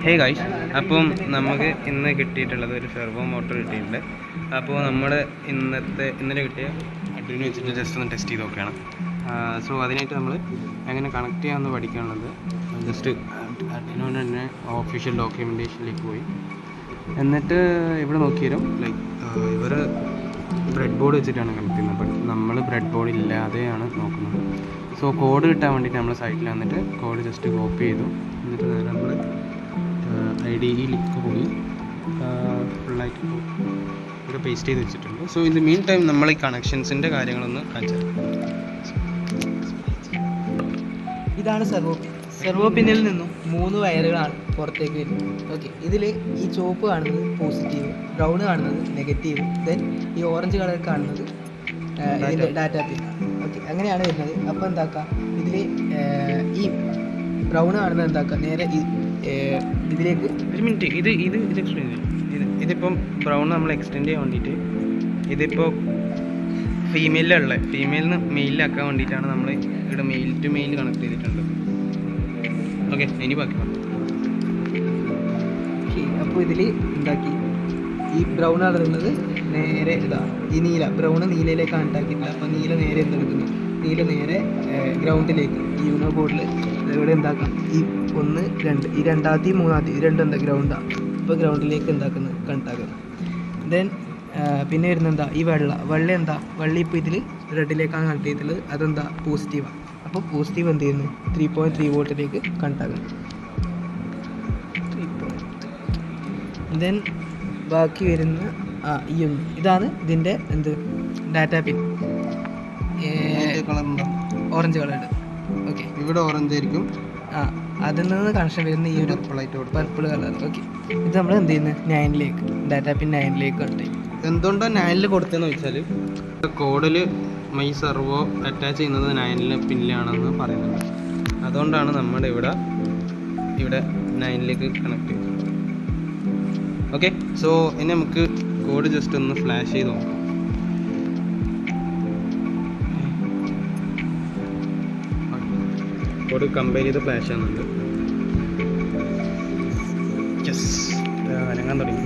Hey guys, അപ്പം നമുക്ക് ഇന്ന് കിട്ടിയിട്ടുള്ളത് ഒരു സെർവോ മോട്ടർ കിട്ടിയിട്ടുണ്ട്. അപ്പോൾ നമ്മൾ ഇന്നലെ കിട്ടിയ അഡ്രിനോ വെച്ചിട്ട് ജസ്റ്റ് ഒന്ന് ടെസ്റ്റ് ചെയ്ത് നോക്കുകയാണ്. സോ അതിനായിട്ട് നമ്മൾ എങ്ങനെ കണക്ട് ചെയ്യാമെന്ന് പഠിക്കാനുള്ളത്. ജസ്റ്റ് അഡ്രിനോൻ്റെ തന്നെ ഓഫീഷ്യൽ ഡോക്യുമെൻറ്റേഷനിലേക്ക് പോയി എന്നിട്ട് ഇവിടെ നോക്കിയാലും ലൈക്ക് ഇവർ ബ്രെഡ് ബോർഡ് വെച്ചിട്ടാണ് കണക്ട് ചെയ്യുന്നത്. ബട്ട് നമ്മൾ ബ്രെഡ് ബോർഡ് ഇല്ലാതെയാണ് നോക്കുന്നത്. സോ കോഡ് കിട്ടാൻ വേണ്ടിയിട്ട് നമ്മൾ സൈറ്റിൽ വന്നിട്ട് കോഡ് ജസ്റ്റ് കോപ്പി ചെയ്തു. എന്നിട്ട് നേരെ നമ്മൾ IDEയിലേക്ക് പോയി ഫുള്ളായിട്ട് ഇവിടെ പേസ്റ്റ് ചെയ്ത് വെച്ചിട്ടുണ്ട്. So in the mean time നമ്മൾ ഈ കണക്ഷൻസിൻ്റെ കാര്യങ്ങളൊന്ന് കാണിച്ചു. ഇതാണ് സെർവോ പിന്നിൽ നിന്നും 3 വയറുകളാണ് പുറത്തേക്ക് വരുന്നത്. ഓക്കെ, ഇതിൽ ഈ ചുവപ്പ് കാണുന്നത് പോസിറ്റീവ്, ബ്രൗൺ കാണുന്നത് നെഗറ്റീവ്, ദെൻ ഈ ഓറഞ്ച് കളർ കാണുന്നത് ഇതിൻ്റെ ഡാറ്റ പിൻ. ഓക്കെ, അങ്ങനെയാണ് വരുന്നത്. അപ്പോൾ എന്താക്കാം, ഇതിൽ ഈ ബ്രൗൺ കാണുന്നത് എന്താക്കാം, നേരെ ഇതിലേക്ക് ഒരു മിനിറ്റ് ഇത് എക്സ്പ്ലെയിൻ ചെയ്യും. ഇതിപ്പം ബ്രൗൺ നമ്മൾ എക്സ്റ്റെൻഡ് ചെയ്യാൻ വേണ്ടിയിട്ട് ഇതിപ്പോൾ ഫീമെയിലുള്ള ഫീമെയിലിന് മെയിലാക്കാൻ വേണ്ടിയിട്ടാണ് നമ്മൾ ഇവിടെ മെയിൽ ടു മെയിൽ കണക്ട് ചെയ്തിട്ടുണ്ട്. ഓക്കെ, ഇനി ബാക്കി പറഞ്ഞു. അപ്പോൾ ഇതിൽ എന്താക്കി, ഈ ബ്രൗൺ ആണുള്ളത് നേരെ ഇതാണ് ഈ നീല, ബ്രൗൺ നീലയിലേക്കാണ് ഉണ്ടാക്കിയിട്ടില്ല. അപ്പോൾ നീല നേരെ എന്തെടുക്കുന്നു, നീല നേരെ ഗ്രൗണ്ടിലേക്ക് ഈ യൂണോ ബോർഡിൽ ഇവിടെ എന്താക്കാം, ഈ 1, 2 ഈ രണ്ടാമത്തെയും മൂന്നാമത്തെയും രണ്ടും എന്താ ഗ്രൗണ്ടാണ്. അപ്പോൾ ഗ്രൗണ്ടിലേക്ക് എന്താക്കുന്നത്, കണക്റ്റാക്കുന്നത്. ദെൻ പിന്നെ വരുന്ന എന്താ, ഈ വെള്ള എന്താ, വെള്ള ഇപ്പോൾ ഇതിൽ റെഡിലേക്കാണ് കണക്ട് ചെയ്തിട്ടുള്ളത്. അതെന്താ പോസിറ്റീവാണ്. അപ്പോൾ പോസിറ്റീവ് എന്ത് ചെയ്യുന്നു, 3.3 വോൾട്ടിലേക്ക് കണക്റ്റാക്കുന്നു. ദെൻ ബാക്കി വരുന്ന ഇതാണ് ഇതിൻ്റെ data pin. Orange colour. Okay, ഇവിടെ ഓറഞ്ച് ആയിരിക്കും. അതിൽ നിന്ന് കണക്ഷൻ വരുന്ന ഈ ഒരു പർപ്പിൾ കളർ. ഓക്കെ, ഇത് നമ്മൾ എന്ത് ചെയ്യുന്നത്, 9ലേക്ക് ഡാറ്റ പിൻ 9ലേക്ക് കണക്ട് ചെയ്യും. എന്തുകൊണ്ടാണ് 9ൽ കൊടുത്തതെന്ന് വെച്ചാൽ കോഡിൽ മൈ സെർവോ അറ്റാച്ച് ചെയ്യുന്നത് 9 പിന്നിലാണെന്ന് പറയുന്നുണ്ട്. അതുകൊണ്ടാണ് നമ്മുടെ ഇവിടെ 9ലേക്ക് കണക്ട് ചെയ്തത്. ഓക്കെ, സോ ഇനി നമുക്ക് കോഡ് ജസ്റ്റ് ഒന്ന് ഫ്ലാഷ് ചെയ്ത് നോക്കാം. കോഡ് കമ്പയർ ചെയ്ത് ഫ്ലാഷ് ആകുന്നുണ്ട്. യെസ്, അനങ്ങാൻ തുടങ്ങി.